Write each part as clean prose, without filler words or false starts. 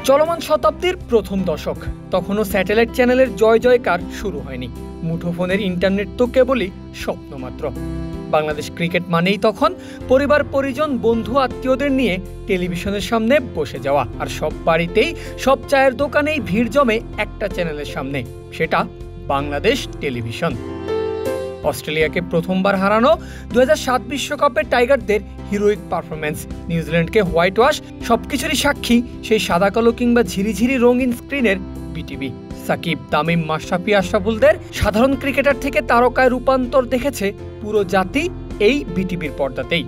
চলমান শতাব্দীর প্রথম দশক, তখনও স্যাটেলাইট চ্যানেলের জয় জয়কার শুরু হয়নি। মুঠোফোনের ইন্টারনেট তো কেবলই স্বপ্ন মাত্র। বাংলাদেশ ক্রিকেট মানেই তখন পরিবার পরিজন বন্ধু আত্মীয়দের নিয়ে টেলিভিশনের সামনে বসে যাওয়া, আর সব বাড়িতেই সব চায়ের দোকানেই ভিড় জমে একটা চ্যানেলের সামনে, সেটা বাংলাদেশ টেলিভিশন। অস্ট্রেলিয়াকে প্রথমবার হারানো 2007 বিশ্বকাপের টাইগারদের হিরোইক পারফরমেন্স, নিউজিল্যান্ডকে হোয়াইট ওয়াশ, সবকিছুরই সাক্ষী সেই সাদা কালো কিংবা ঝিরিঝিরি রঙিন স্ক্রিনের বিটিভি। সাকিব, তামিম, মাশরাফি, আশরাফুলদের সাধারণ ক্রিকেটার থেকে তারকায় রূপান্তর দেখেছে পুরো জাতি এই বিটিভির পর্দাতেই।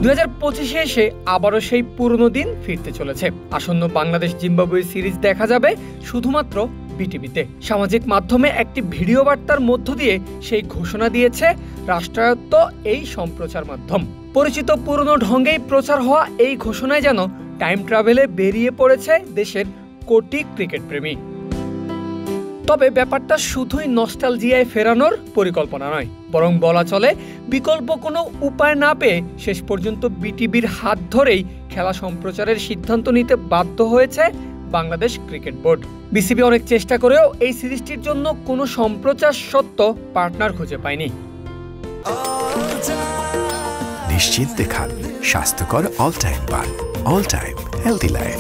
2025-এ এসে আবারও সেই পুরনো দিন ফিরতে চলেছে। আসন্ন বাংলাদেশ জিম্বাবুয়ে সিরিজ দেখা যাবে শুধুমাত্র বিটিভিতে। সামাজিক মাধ্যমে একটি ভিডিও বার্তার মধ্য দিয়ে সেই ঘোষণা দিয়েছে রাষ্ট্রায়ত্ত এই সম্প্রচার মাধ্যম। পরিচিত পুরনো ঢঙ্গেই প্রচার হওয়া এই ঘোষণায় যেন টাইম ট্রাভেলে বেরিয়ে পড়েছে দেশের কোটি ক্রিকেট প্রেমী। তবে ব্যাপারটা শুধুই নস্টালজিয়ায় ফেরানোর পরিকল্পনা নয়, বরং বলা চলে বিকল্প কোনো উপায় না পেয়ে শেষ পর্যন্ত বিটিভির হাত ধরেই খেলা সম্প্রচারের সিদ্ধান্ত নিতে বাধ্য হয়েছে বাংলাদেশ ক্রিকেট বোর্ড। বিসিবি অনেক চেষ্টা করেও এই সিরিজটির জন্য কোনো সম্প্রচার সত্ত্ব পার্টনার খুঁজে পায়নি। নিশ্চিন্তে খান স্বাস্থ্যকর অল টাইম পান, all time healthy life.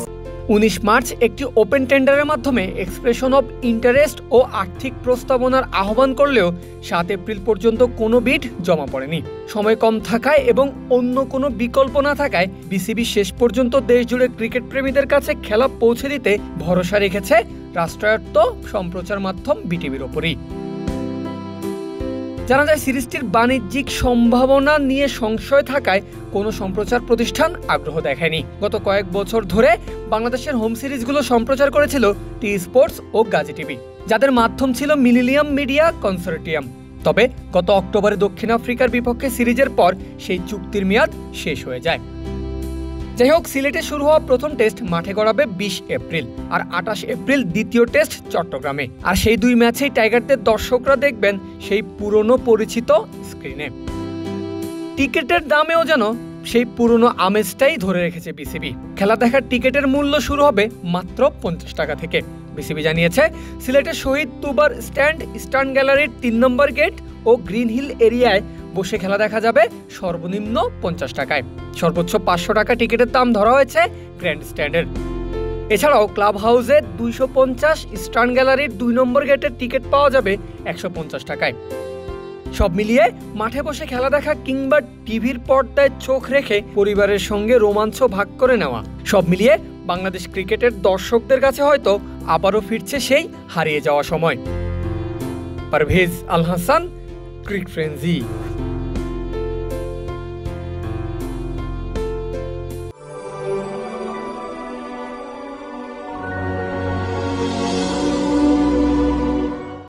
19 March একটি ওপেন টেন্ডারের মাধ্যমে এক্সপ্রেশন অব ইন্টারেস্ট ও আর্থিক প্রস্তাবনার আহ্বান করলেও 7 এপ্রিল পর্যন্ত কোনো বিড জমা পড়েনি। সময় কম থাকায় এবং অন্য কোনো বিকল্প না থাকায় বিসিবি শেষ পর্যন্ত দেশজুড়ে ক্রিকেট প্রেমীদের কাছে খেলা পৌঁছে দিতে ভরসা রেখেছে রাষ্ট্রায়ত্ত সম্প্রচার মাধ্যম বিটিভির ওপরই। জানা যায়, সিরিজটির বাণিজ্যিক সম্ভাবনা নিয়ে সংশয় থাকায় কোনো সম্প্রচার প্রতিষ্ঠান আগ্রহ দেখায়নি। গত কয়েক বছর ধরে বাংলাদেশের হোম সিরিজগুলো সম্প্রচার করেছিল টি স্পোর্টস ও গাজী টিভি, যাদের মাধ্যম ছিল মিলেনিয়াম মিডিয়া কনসোর্টিয়াম। তবে গত অক্টোবরে দক্ষিণ আফ্রিকার বিপক্ষে সিরিজের পর সেই চুক্তির মেয়াদ শেষ হয়ে যায়। যাই হোক, সিলেটে শুরু হওয়া প্রথম টেস্ট মাঠে গড়াবে 20 এপ্রিল, আর 28 এপ্রিল দ্বিতীয় টেস্ট চট্টগ্রামে। আর সেই দুই ম্যাচেই টাইগারদের দর্শকরা দেখবেন সেই পুরনো পরিচিত স্ক্রিনে। টিকিটের দামেও যেন সেই পুরনো আমেজটাই ধরে রেখেছে বিসিবি। খেলা দেখার টিকিটের মূল্য শুরু হবে মাত্র 50 টাকা থেকে। বিসিবি জানিয়েছে, সিলেটের শহীদ তুবার স্ট্যান্ড, ইস্টার্ন গ্যালারির 3 নম্বর গেট ও গ্রিন হিল এরিয়ায় বসে খেলা দেখা যাবে সর্বনিম্ন 50 টাকায়। সর্বোচ্চ 500 টাকা টিকিটের দাম ধরা হয়েছে গ্র্যান্ড স্ট্যান্ডের। এছাড়াও ক্লাব হাউসে 250, ইস্টার্ন গ্যালারির 2 নম্বর গেটের টিকিট পাওয়া যাবে 150 টাকায়। সব মিলিয়ে মাঠে বসে খেলা দেখা কিংবা টিভির পর্দায় চোখ রেখে পরিবারের সঙ্গে রোমাঞ্চ ভাগ করে নেওয়া, সব মিলিয়ে বাংলাদেশ ক্রিকেটের দর্শকদের কাছে হয়তো আবারও ফিরছে সেই হারিয়ে যাওয়া সময়। পারভেজ আল হাসান, ক্রিক ফ্রেন্জি।